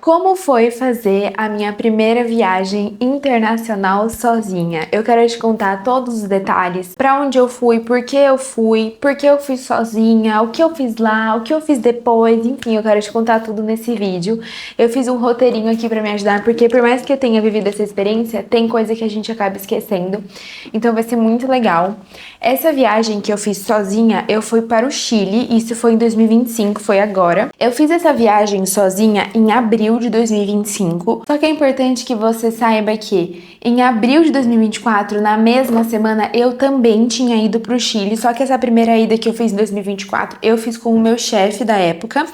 Como foi fazer a minha primeira viagem internacional sozinha? Eu quero te contar todos os detalhes, pra onde eu fui, por que eu fui sozinha, o que eu fiz lá, o que eu fiz depois, enfim, eu quero te contar tudo nesse vídeo. Eu fiz um roteirinho aqui pra me ajudar, porque por mais que eu tenha vivido essa experiência, tem coisa que a gente acaba esquecendo, então vai ser muito legal. Essa viagem que eu fiz sozinha, eu fui para o Chile, isso foi em 2025, foi agora. Eu fiz essa viagem sozinha em abril de 2025, só que é importante que você saiba que em abril de 2024, na mesma semana, eu também tinha ido pro Chile, só que essa primeira ida que eu fiz em 2024, eu fiz com o meu chefe da época,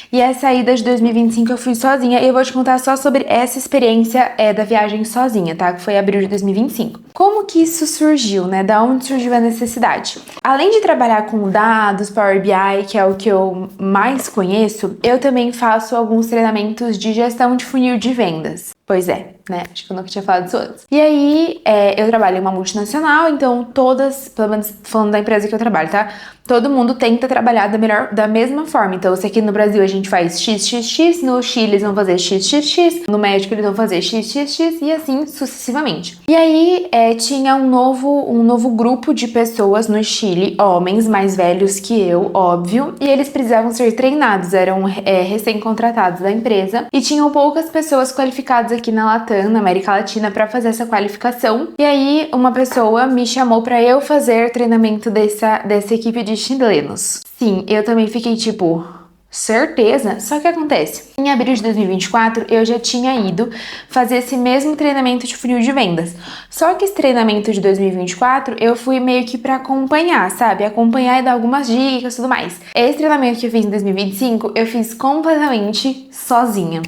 e essa ida de 2025 eu fui sozinha, e eu vou te contar só sobre essa experiência da viagem sozinha, tá? Que foi abril de 2025. Como que isso surgiu, né? Da onde surgiu a necessidade? Além de trabalhar com dados, Power BI, que é o que eu mais conheço, eu também faço alguns treinamentos de gestão de funil de vendas. Pois é, né? Acho que eu nunca tinha falado isso antes. E aí, eu trabalho em uma multinacional, então todas, pelo menos falando da empresa que eu trabalho, tá? Todo mundo tenta trabalhar da mesma forma. Então, se aqui no Brasil a gente faz XXX, no Chile eles vão fazer XXX, no México eles vão fazer XXX e assim sucessivamente. E aí, tinha um novo grupo de pessoas no Chile, homens mais velhos que eu, óbvio, e eles precisavam ser treinados, eram recém-contratados da empresa, e tinham poucas pessoas qualificadas aqui na Latam, na América Latina, para fazer essa qualificação. E aí, uma pessoa me chamou para eu fazer treinamento dessa equipe de chilenos. Sim, eu também fiquei tipo, certeza? Só que acontece, em abril de 2024 eu já tinha ido fazer esse mesmo treinamento de funil de vendas. Só que esse treinamento de 2024 eu fui meio que pra acompanhar, sabe? Acompanhar e dar algumas dicas e tudo mais. Esse treinamento que eu fiz em 2025 eu fiz completamente sozinha.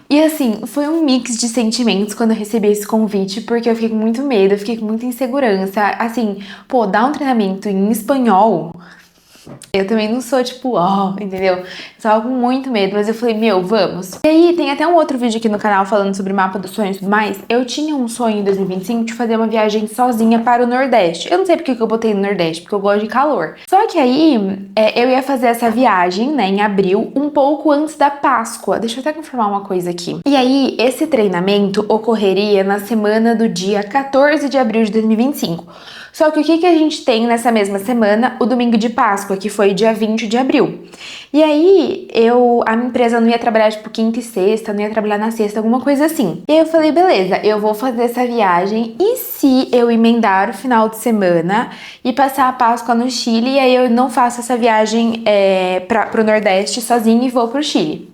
E assim, foi um mix de sentimentos quando eu recebi esse convite, porque eu fiquei com muito medo, eu fiquei com muita insegurança. Assim, pô, dar um treinamento em espanhol, eu também não sou tipo, entendeu? Tava com muito medo, mas eu falei, vamos. E aí, tem até um outro vídeo aqui no canal falando sobre mapa dos sonhos e tudo mais. Eu tinha um sonho em 2025 de fazer uma viagem sozinha para o Nordeste. Eu não sei porque que eu botei no Nordeste, porque eu gosto de calor. Só que aí, eu ia fazer essa viagem, né, em abril, um pouco antes da Páscoa. Deixa eu até confirmar uma coisa aqui. E aí, esse treinamento ocorreria na semana do dia 14 de abril de 2025. Só que o que a gente tem nessa mesma semana? O domingo de Páscoa, que foi dia 20 de abril. E aí, a minha empresa não ia trabalhar tipo quinta e sexta, não ia trabalhar na sexta, alguma coisa assim. E aí eu falei, beleza, eu vou fazer essa viagem, e se eu emendar o final de semana e passar a Páscoa no Chile, e aí eu não faço essa viagem pro Nordeste sozinha e vou pro Chile?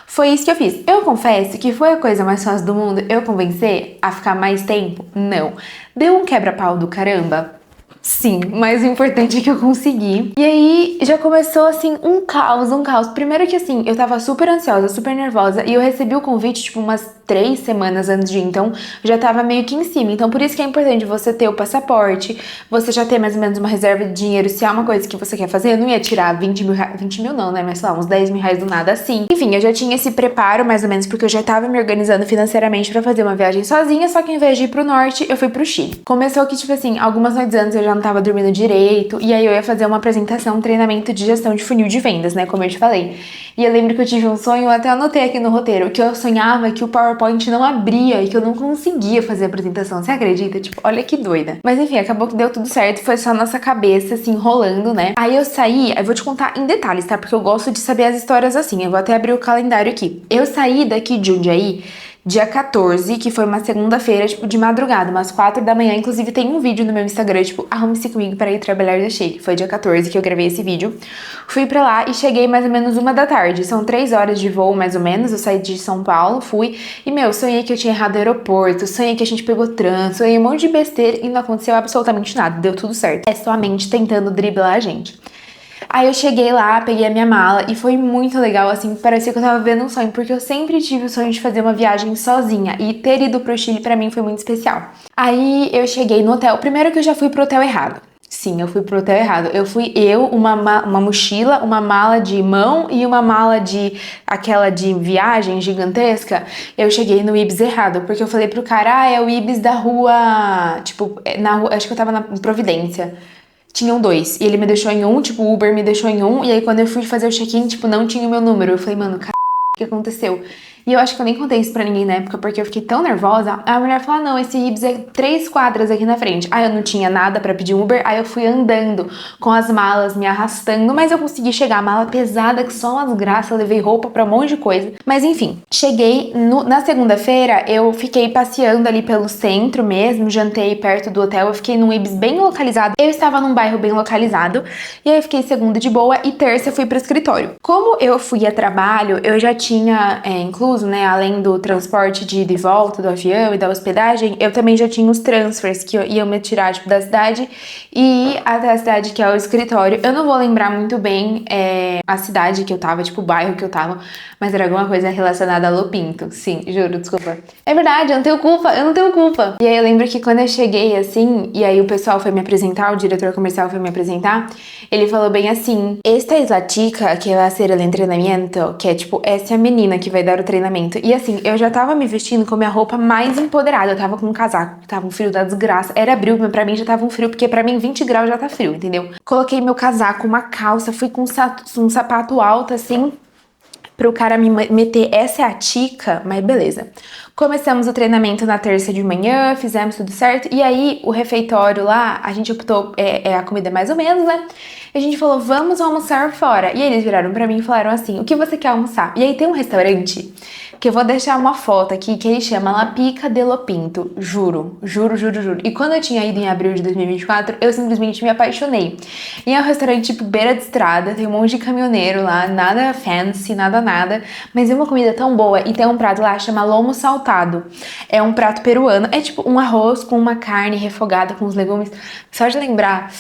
Foi isso que eu fiz. Eu confesso que foi a coisa mais fácil do mundo eu convencer a ficar mais tempo? Não. Deu um quebra-pau do caramba? Sim, mas o importante é que eu consegui. E aí, já começou, assim, um caos. Primeiro que, assim, eu tava super ansiosa, super nervosa, e eu recebi o convite, tipo, umas 3 semanas antes de ir, então já tava meio que em cima. Então, por isso que é importante você ter o passaporte, você já ter mais ou menos uma reserva de dinheiro, se há uma coisa que você quer fazer. Eu não ia tirar 20 mil não, né, mas sei lá, uns 10 mil reais do nada assim. Enfim, eu já tinha esse preparo, mais ou menos, porque eu já tava me organizando financeiramente pra fazer uma viagem sozinha, só que ao invés de ir pro norte, eu fui pro Chile. Começou que, tipo assim, algumas noites antes eu já não tava dormindo direito, e aí eu ia fazer uma apresentação, um treinamento de gestão de funil de vendas, né, como eu te falei. E eu lembro que eu tive um sonho, eu até anotei aqui no roteiro, que eu sonhava que o PowerPoint não abria e que eu não conseguia fazer a apresentação. Você acredita? Tipo, olha que doida. Mas enfim, acabou que deu tudo certo, foi só nossa cabeça, assim, rolando, né? Aí eu saí, eu vou te contar em detalhes, tá? Porque eu gosto de saber as histórias assim, eu vou até abrir o calendário aqui. Eu saí daqui de Jundiaí dia 14, que foi uma segunda-feira, tipo, de madrugada, umas 4 da manhã. Inclusive, tem um vídeo no meu Instagram, tipo, arrume-se comigo para ir trabalhar da Shake. Foi dia 14 que eu gravei esse vídeo. Fui pra lá e cheguei mais ou menos 1 da tarde. São 3 horas de voo, mais ou menos. Eu saí de São Paulo, fui. E, sonhei que eu tinha errado o aeroporto, sonhei que a gente pegou trânsito, sonhei um monte de besteira e não aconteceu absolutamente nada. Deu tudo certo. É só a mente tentando driblar a gente. Aí eu cheguei lá, peguei a minha mala e foi muito legal, assim, parecia que eu tava vendo um sonho, porque eu sempre tive o sonho de fazer uma viagem sozinha e ter ido pro Chile pra mim foi muito especial. Aí eu cheguei no hotel, primeiro que eu já fui pro hotel errado. Sim, eu fui pro hotel errado. Uma mochila, uma mala de mão e uma mala aquela de viagem gigantesca. Eu cheguei no Ibis errado, porque eu falei pro cara, é o Ibis da rua, tipo, na rua, acho que eu tava na Providência. Tinham 2, e ele me deixou em um, tipo, o Uber me deixou em um, e aí quando eu fui fazer o check-in, tipo, não tinha o meu número. Eu falei, mano, o que aconteceu? E eu acho que eu nem contei isso pra ninguém na época, porque eu fiquei tão nervosa. A mulher falou, não, esse Ibis é 3 quadras aqui na frente. Aí eu não tinha nada pra pedir Uber, aí eu fui andando com as malas, me arrastando, mas eu consegui chegar. A mala pesada, que só umas graças, eu levei roupa pra um monte de coisa. Mas enfim, cheguei na segunda-feira, eu fiquei passeando ali pelo centro mesmo, jantei perto do hotel, eu fiquei num Ibis bem localizado. Eu estava num bairro bem localizado, e aí eu fiquei segunda de boa, e terça eu fui pro escritório. Como eu fui a trabalho, eu já tinha incluso, né, além do transporte de ida e volta do avião e da hospedagem, eu também já tinha os transfers que iam me tirar, tipo, da cidade e ir até a cidade que é o escritório. Eu não vou lembrar muito bem a cidade que eu tava, tipo, o bairro que eu tava, mas era alguma coisa relacionada a Lopinto. Sim, juro, desculpa. É verdade, eu não tenho culpa. E aí eu lembro que quando eu cheguei, assim, e aí o pessoal foi me apresentar, o diretor comercial foi me apresentar, ele falou bem assim, esta é a chica que vai ser o treinamento, que é tipo, essa é a menina que vai dar o treinamento. E assim, eu já tava me vestindo com a minha roupa mais empoderada, eu tava com um casaco, tava um frio da desgraça, era abril, mas pra mim já tava um frio, porque pra mim 20 graus já tá frio, entendeu? Coloquei meu casaco, uma calça, fui com um sapato alto, assim, pro cara me meter, essa é a tica, mas beleza. Começamos o treinamento na terça de manhã, fizemos tudo certo, e aí o refeitório lá, a gente optou, a comida mais ou menos, né? E a gente falou, vamos almoçar fora. E aí eles viraram pra mim e falaram assim, o que você quer almoçar? E aí tem um restaurante, que eu vou deixar uma foto aqui, que ele chama La Pica de Lopinto. Juro, juro, juro, juro. E quando eu tinha ido em abril de 2024, eu simplesmente me apaixonei. E é um restaurante tipo beira de estrada, tem um monte de caminhoneiro lá, nada fancy, nada, mas é uma comida tão boa. E tem um prato lá, chama lomo saltado. É um prato peruano, é tipo um arroz com uma carne refogada com os legumes. Só de lembrar,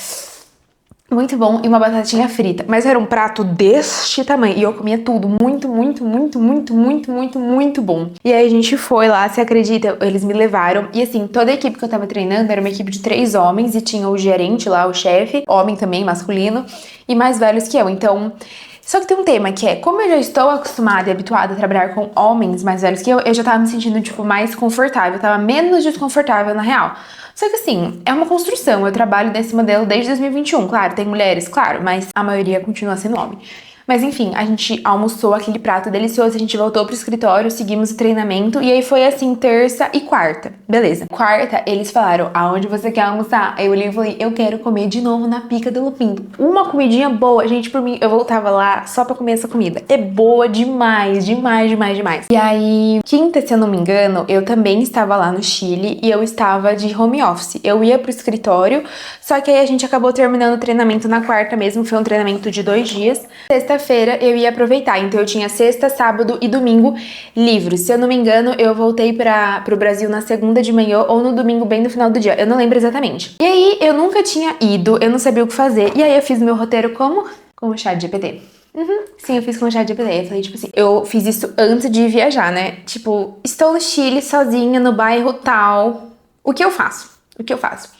muito bom, e uma batatinha frita. Mas era um prato deste tamanho. E eu comia tudo. Muito, muito, muito, muito, muito, muito, muito bom. E aí a gente foi lá, você acredita? Eles me levaram. E assim, toda a equipe que eu tava treinando era uma equipe de 3 homens. E tinha o gerente lá, o chefe, homem também, masculino. E mais velhos que eu. Então... Só que tem um tema que é, como eu já estou acostumada e habituada a trabalhar com homens mais velhos que eu já tava me sentindo, tipo, mais confortável. Eu tava menos desconfortável, na real. Só que assim, é uma construção. Eu trabalho nesse modelo desde 2021. Claro, tem mulheres, claro, mas a maioria continua sendo homem. Mas enfim, a gente almoçou aquele prato delicioso, a gente voltou pro escritório, seguimos o treinamento, e aí foi assim, terça e quarta. Beleza. Quarta, eles falaram, aonde você quer almoçar? Aí eu olhei e falei, eu quero comer de novo na Pica do Lopinto. Uma comidinha boa, gente, por mim, eu voltava lá só pra comer essa comida. É boa demais, demais, demais, demais. E aí, quinta, se eu não me engano, eu também estava lá no Chile, e eu estava de home office. Eu ia pro escritório, só que aí a gente acabou terminando o treinamento na quarta mesmo, foi um treinamento de 2 dias. Sexta-feira eu ia aproveitar, então eu tinha sexta, sábado e domingo livres. Se eu não me engano, eu voltei pro Brasil na segunda de manhã ou no domingo bem no final do dia, eu não lembro exatamente. E aí eu nunca tinha ido, eu não sabia o que fazer, e aí eu fiz meu roteiro como? Com o ChatGPT. Sim, eu fiz com o ChatGPT. Eu falei, tipo assim, eu fiz isso antes de viajar, né? Tipo, estou no Chile sozinha, no bairro tal. O que eu faço? O que eu faço?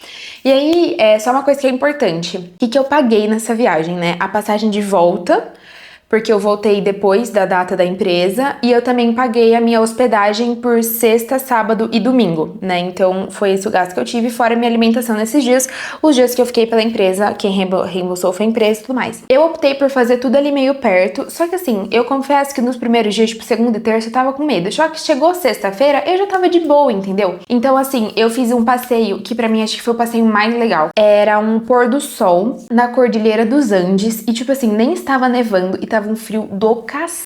E aí, só uma coisa que é importante. O que eu paguei nessa viagem, né? A passagem de volta, porque eu voltei depois da data da empresa, e eu também paguei a minha hospedagem por sexta, sábado e domingo, né? Então foi esse o gasto que eu tive, fora minha alimentação nesses dias, os dias que eu fiquei pela empresa, quem reembolsou foi a empresa e tudo mais. Eu optei por fazer tudo ali meio perto, só que assim, eu confesso que nos primeiros dias, tipo segunda e terça, eu tava com medo. Só que chegou sexta-feira, eu já tava de boa, entendeu? Então assim, eu fiz um passeio que pra mim acho que foi o passeio mais legal. Era um pôr do sol na Cordilheira dos Andes, e tipo assim, nem estava nevando, e tava um frio do cacete.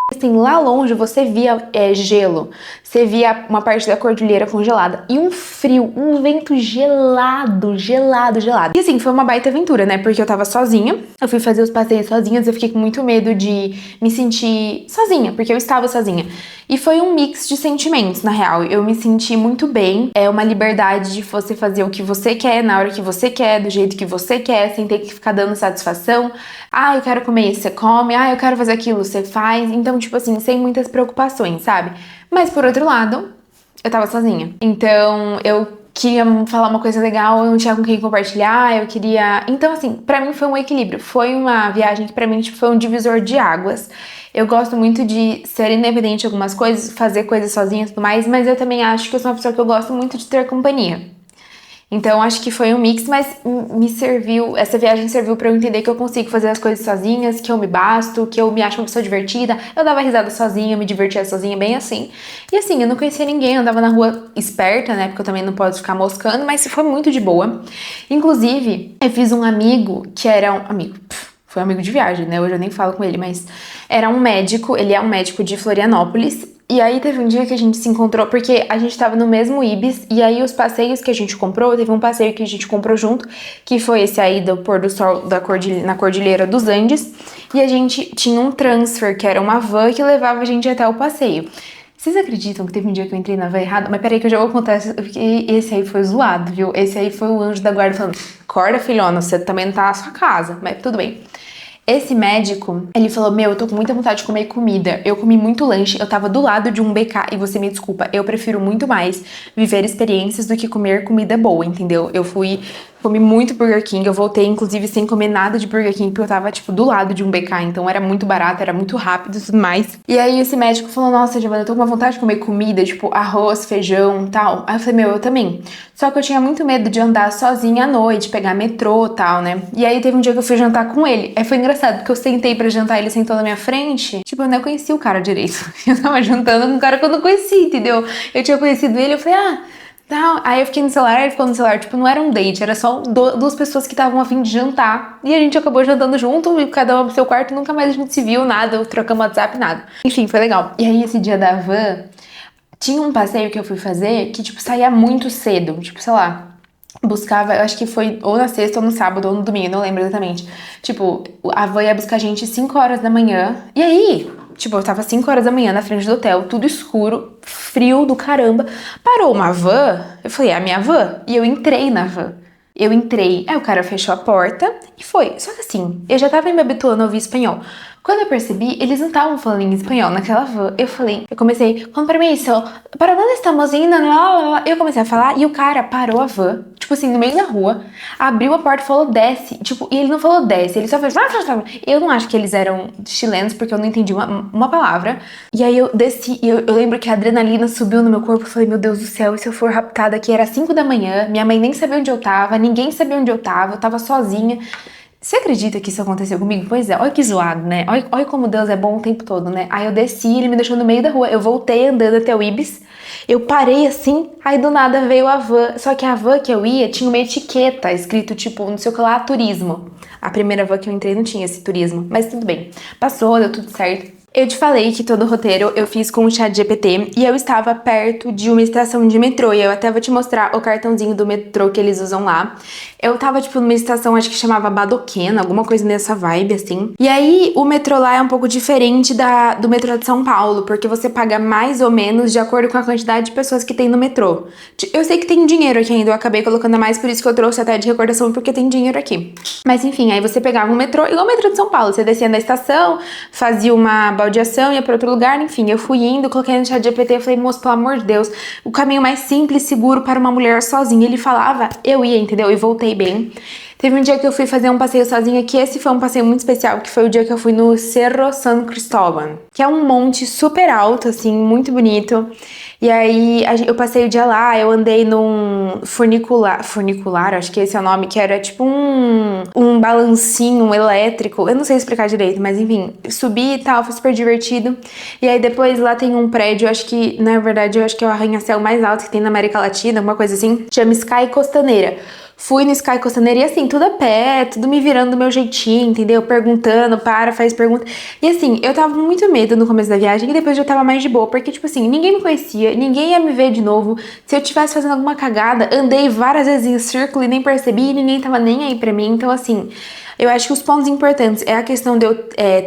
Assim, lá longe você via gelo, você via uma parte da cordilheira congelada e um frio, um vento gelado, gelado, gelado. E assim, foi uma baita aventura, né? Porque eu tava sozinha, eu fui fazer os passeios sozinha, eu fiquei com muito medo de me sentir sozinha, porque eu estava sozinha. E foi um mix de sentimentos, na real. Eu me senti muito bem, é uma liberdade de você fazer o que você quer, na hora que você quer, do jeito que você quer, sem ter que ficar dando satisfação. Ah, eu quero comer isso, você come. Ah, eu quero fazer aquilo, você faz. Então, tipo assim, sem muitas preocupações, sabe? Mas por outro lado, eu tava sozinha. Então, eu queria falar uma coisa legal, eu não tinha com quem compartilhar, eu queria... Então, assim, pra mim foi um equilíbrio. Foi uma viagem que pra mim, tipo, foi um divisor de águas. Eu gosto muito de ser independente de algumas coisas, fazer coisas sozinha e tudo mais, mas eu também acho que eu sou uma pessoa que eu gosto muito de ter companhia. Então, acho que foi um mix, mas me serviu, essa viagem serviu pra eu entender que eu consigo fazer as coisas sozinhas, que eu me basto, que eu me acho uma pessoa divertida. Eu dava risada sozinha, me divertia sozinha, bem assim. E assim, eu não conhecia ninguém, eu andava na rua esperta, né, porque eu também não posso ficar moscando, mas foi muito de boa. Inclusive, eu fiz um amigo que era um amigo, foi um amigo de viagem, né, hoje eu nem falo com ele, mas era um médico, ele é um médico de Florianópolis. E aí teve um dia que a gente se encontrou, porque a gente tava no mesmo Ibis, e aí os passeios que a gente comprou, teve um passeio que a gente comprou junto, que foi esse aí do pôr do sol na Cordilheira dos Andes, e a gente tinha um transfer, que era uma van que levava a gente até o passeio. Vocês acreditam que teve um dia que eu entrei na van errada? Mas peraí que eu já vou contar, porque esse aí foi zoado, viu? Esse aí foi o anjo da guarda falando, acorda filhona, você também não tá na sua casa, mas tudo bem. Esse médico, ele falou, meu, eu tô com muita vontade de comer comida, eu comi muito lanche, eu tava do lado de um BK, e você me desculpa, eu prefiro muito mais viver experiências do que comer comida boa, entendeu? Comi muito Burger King, eu voltei inclusive sem comer nada de Burger King, porque eu tava, tipo, do lado de um BK, então era muito barato, era muito rápido e tudo mais. E aí esse médico falou, nossa, Giovana, eu tô com uma vontade de comer comida, tipo, arroz, feijão e tal. Aí eu falei, meu, eu também. Só que eu tinha muito medo de andar sozinha à noite, pegar metrô e tal, né? E aí teve um dia que eu fui jantar com ele. Aí foi engraçado, porque eu sentei pra jantar, ele sentou na minha frente. Tipo, eu não conhecia o cara direito. Eu tava jantando com um cara que eu não conhecia, entendeu? Eu tinha conhecido ele, eu falei, tá. Aí eu fiquei no celular, ele ficou no celular. Tipo, não era um date, era só duas pessoas que estavam a fim de jantar. E a gente acabou jantando junto, e cada uma pro seu quarto, nunca mais a gente se viu, nada, trocamos WhatsApp, nada. Enfim, foi legal. E aí esse dia da van, tinha um passeio que eu fui fazer que, tipo, saía muito cedo. Tipo, sei lá, buscava, eu acho que foi ou na sexta ou no sábado ou no domingo, não lembro exatamente. Tipo, a van ia buscar a gente 5 horas da manhã. E aí, tipo, eu tava 5 horas da manhã na frente do hotel, tudo escuro, frio do caramba. Parou uma van, eu falei, é a minha van? E eu entrei na van. Eu entrei, aí o cara fechou a porta e foi. Só que assim, eu já tava me habituando a ouvir espanhol. Quando eu percebi, eles não estavam falando em espanhol naquela van. Eu comecei, com permisso, para onde estamos indo? Eu comecei a falar e o cara parou a van, tipo assim, no meio da rua, abriu a porta e falou desce. Tipo, e ele não falou desce, ele só fez. Eu não acho que eles eram chilenos, porque eu não entendi uma palavra. E aí eu desci, e eu lembro que a adrenalina subiu no meu corpo. Eu falei, meu Deus do céu, e se eu for raptada aqui? Era 5 da manhã, minha mãe nem sabia onde eu tava, ninguém sabia onde eu tava sozinha. Você acredita que isso aconteceu comigo? Pois é, olha que zoado, né? Olha como Deus é bom o tempo todo, né? Aí eu desci, ele me deixou no meio da rua, eu voltei andando até o Ibis, eu parei assim, aí do nada veio a van, só que a van que eu ia tinha uma etiqueta escrito tipo, não sei o que lá, turismo. A primeira van que eu entrei não tinha esse turismo, mas tudo bem, passou, deu tudo certo. Eu te falei que todo o roteiro eu fiz com o ChatGPT e eu estava perto de uma estação de metrô e eu até vou te mostrar o cartãozinho do metrô que eles usam lá. Eu tava, tipo, numa estação, acho que chamava Badoquena, alguma coisa nessa vibe, assim. E aí, o metrô lá é um pouco diferente do metrô de São Paulo, porque você paga mais ou menos de acordo com a quantidade de pessoas que tem no metrô. Eu sei que tem dinheiro aqui ainda, eu acabei colocando a mais, por isso que eu trouxe até de recordação, porque tem dinheiro aqui. Mas enfim, aí você pegava um metrô, igual o metrô de São Paulo, você descia na estação, fazia uma baldeação, ia pra outro lugar, enfim, eu fui indo, coloquei no ChatGPT e falei, moço, pelo amor de Deus, o caminho mais simples e seguro para uma mulher sozinha. Ele falava, eu ia, entendeu? E voltei bem. Teve um dia que eu fui fazer um passeio sozinha, que esse foi um passeio muito especial, que foi o dia que eu fui no Cerro San Cristóbal, que é um monte super alto, assim, muito bonito. E aí eu passei o dia lá, eu andei num funicular, acho que esse é o nome, que era tipo um balancinho elétrico, eu não sei explicar direito, mas enfim, subi e tal, foi super divertido. E aí depois lá tem um prédio, acho que, na verdade, eu acho que é o arranha-céu mais alto que tem na América Latina, alguma coisa assim, chama Sky Costaneira. Fui no Sky Costaneira e assim, tudo a pé, tudo me virando do meu jeitinho, entendeu? Perguntando, faz pergunta. E assim, eu tava com muito medo no começo da viagem e depois eu tava mais de boa, porque tipo assim, ninguém me conhecia, ninguém ia me ver de novo. Se eu tivesse fazendo alguma cagada, andei várias vezes em círculo e nem percebi, e ninguém tava nem aí pra mim. Então assim, eu acho que os pontos importantes é a questão de eu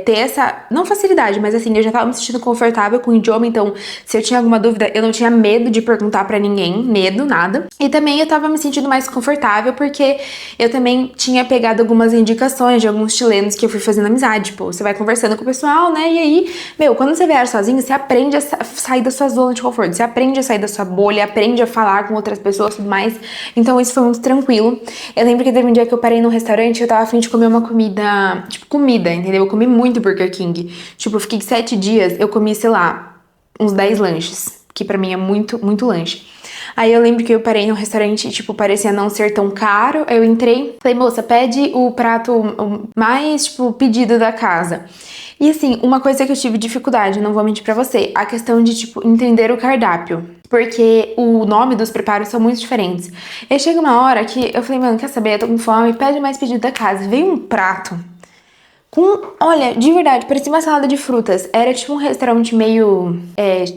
ter essa, não facilidade, mas assim, eu já tava me sentindo confortável com o idioma, então se eu tinha alguma dúvida, eu não tinha medo de perguntar pra ninguém, medo, nada. E também eu tava me sentindo mais confortável porque eu também tinha pegado algumas indicações de alguns chilenos que eu fui fazendo amizade, tipo, você vai conversando com o pessoal, né, e aí, meu, quando você viaja sozinho, você aprende a sair da sua zona de conforto, você aprende a sair da sua bolha, aprende a falar com outras pessoas e tudo mais, então isso foi muito tranquilo. Eu lembro que teve um dia que eu parei num restaurante e eu tava a fim de comer uma comida, tipo, comida, entendeu? Eu comi muito Burger King. Tipo, eu fiquei 7 dias, eu comi, sei lá, uns 10 lanches, que pra mim é muito lanche. Aí eu lembro que eu parei num restaurante e, tipo, parecia não ser tão caro. Eu entrei, falei, moça, pede o prato mais, tipo, pedido da casa. E assim, uma coisa que eu tive dificuldade, não vou mentir pra você, a questão de, tipo, entender o cardápio. Porque o nome dos preparos são muito diferentes. E aí chega uma hora que eu falei, mano, quer saber? Eu tô com fome, pede mais pedido da casa. Veio um prato com, olha, de verdade, parecia uma salada de frutas. Era tipo um restaurante meio,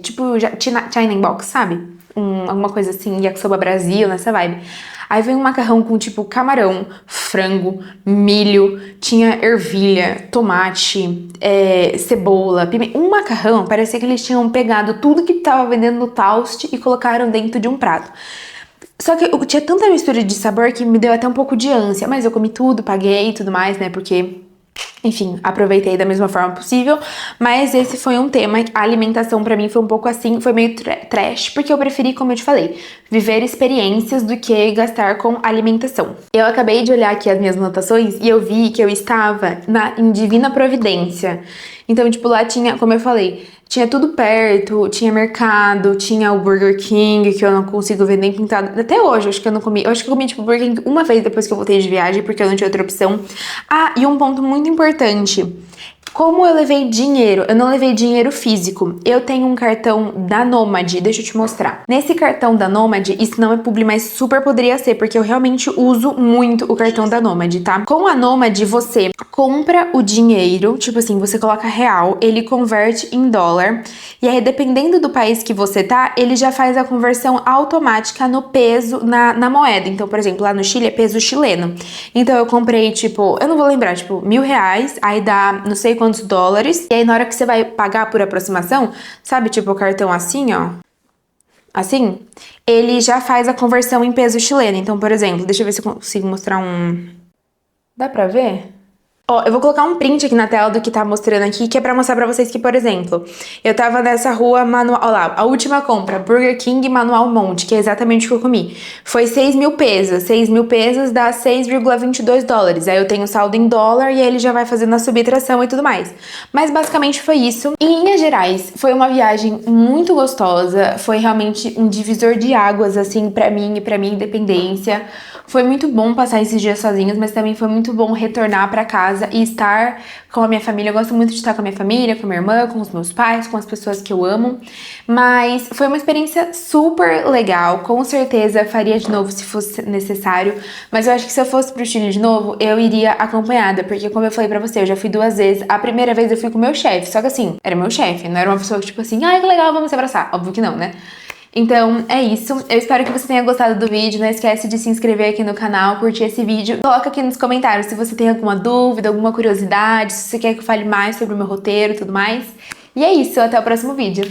tipo China Box, sabe? Alguma coisa assim, Yakisoba Brasil, nessa vibe. Aí vem um macarrão com tipo camarão, frango, milho, tinha ervilha, tomate, cebola, pimenta. Um macarrão, parecia que eles tinham pegado tudo que tava vendendo no Taust e colocaram dentro de um prato. Só que tinha tanta mistura de sabor que me deu até um pouco de ânsia, mas eu comi tudo, paguei e tudo mais, né? Porque enfim, aproveitei da mesma forma possível, mas esse foi um tema, a alimentação pra mim foi um pouco assim, foi meio trash, porque eu preferi, como eu te falei, viver experiências do que gastar com alimentação. Eu acabei de olhar aqui as minhas anotações e eu vi que eu estava em Divina Providência. Então, tipo, lá tinha, como eu falei, tinha tudo perto, tinha mercado, tinha o Burger King, que eu não consigo ver nem pintado. Até hoje, eu acho que eu não comi. Eu acho que eu comi, tipo, Burger King uma vez depois que eu voltei de viagem, porque eu não tinha outra opção. Ah, e um ponto muito importante. Como eu levei dinheiro? Eu não levei dinheiro físico. Eu tenho um cartão da Nômade, deixa eu te mostrar. Nesse cartão da Nômade, isso não é publi, mas super poderia ser, porque eu realmente uso muito o cartão da Nômade, tá? Com a Nômade, você compra o dinheiro, tipo assim, você coloca real, ele converte em dólar, e aí dependendo do país que você tá, ele já faz a conversão automática no peso, na moeda. Então, por exemplo, lá no Chile é peso chileno. Então eu comprei, tipo, eu não vou lembrar, tipo, R$ 1.000, aí dá não sei quantos dólares, e aí na hora que você vai pagar por aproximação, sabe, tipo o cartão assim, ó, assim, ele já faz a conversão em peso chileno. Então, por exemplo, deixa eu ver se eu consigo mostrar um... Dá pra ver? Ó, eu vou colocar um print aqui na tela do que tá mostrando aqui, que é pra mostrar pra vocês que, por exemplo, eu tava nessa rua Manual... Ó lá, a última compra, Burger King Manual Monte, que é exatamente o que eu comi. Foi 6.000 pesos. 6.000 pesos dá 6,22 dólares. Aí eu tenho saldo em dólar e aí ele já vai fazendo a subtração e tudo mais. Mas basicamente foi isso. Em linhas gerais, foi uma viagem muito gostosa. Foi realmente um divisor de águas, assim, pra mim e pra minha independência. Foi muito bom passar esses dias sozinhos, mas também foi muito bom retornar pra casa e estar com a minha família. Eu gosto muito de estar com a minha família, com a minha irmã, com os meus pais, com as pessoas que eu amo. Mas foi uma experiência super legal. Com certeza faria de novo se fosse necessário. Mas eu acho que se eu fosse pro Chile de novo, eu iria acompanhada. Porque como eu falei pra você, eu já fui 2 vezes. A primeira vez eu fui com o meu chefe. Só que assim, era meu chefe. Não era uma pessoa que tipo assim, ai que legal, vamos se abraçar. Óbvio que não, né? Então, é isso. Eu espero que você tenha gostado do vídeo. Não esquece de se inscrever aqui no canal, curtir esse vídeo. Coloca aqui nos comentários se você tem alguma dúvida, alguma curiosidade, se você quer que eu fale mais sobre o meu roteiro e tudo mais. E é isso, até o próximo vídeo.